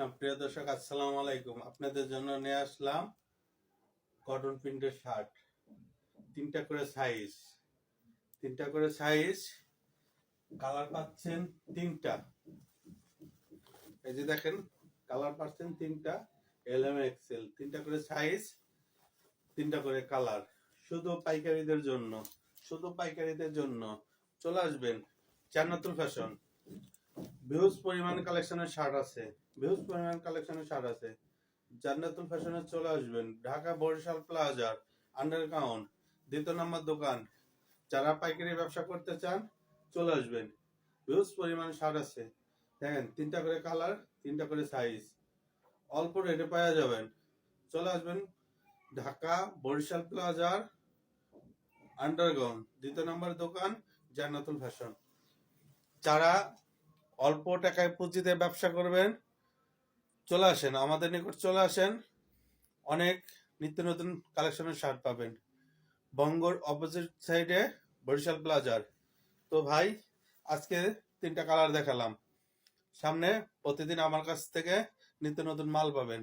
হ্যাঁ, প্রিয় দর্শক, আসসালামু আলাইকুম। আপনাদের জন্য নিয়ে আসলাম কটন প্রিন্টের শার্ট। তিনটা করে সাইজ, কালার পাচ্ছেন তিনটা। এই যে দেখেন, কালার পাচ্ছেন তিনটা, এল এম এক্সেল। তিনটা করে সাইজ, তিনটা করে কালার। শুধু পাইকারিদের জন্য চলে আসবেন জান্নাতুল ফ্যাশন। হিউজ পরিমাণ কালেকশনের শার্ট আছে। জান্নাতুল ফ্যাশনে চলে আসবেন। ঢাকা বরিশাল প্লাজার আন্ডারগ্রাউন্ড 2 নম্বর দোকান। যারা পাইকারি ব্যবসা করতে চান চলে আসবেন। হিউজ পরিমাণ শার্ট আছে। দেখেন, তিনটা করে কালার, তিনটা করে সাইজ, অল্প রেটে পাওয়া যাবেন। চলে আসবেন ঢাকা বরিশাল প্লাজার আন্ডারগ্রাউন্ড 2 নম্বর দোকান, জান্নাতুল ফ্যাশন। যারা অল্প টাকায় পুঁজিতে ব্যবসা করবেন চলে আসেন, আমাদের নিকট চলে আসেন। অনেক নিত্য নতুন কালেকশনের শার্ট পাবেন বঙ্গর অপোজিট সাইডে বরিশাল প্লাজার। তো ভাই, আজকে তিনটা কালার দেখালাম। সামনে প্রতিদিন আমার কাছ থেকে নিত্য নতুন মাল পাবেন।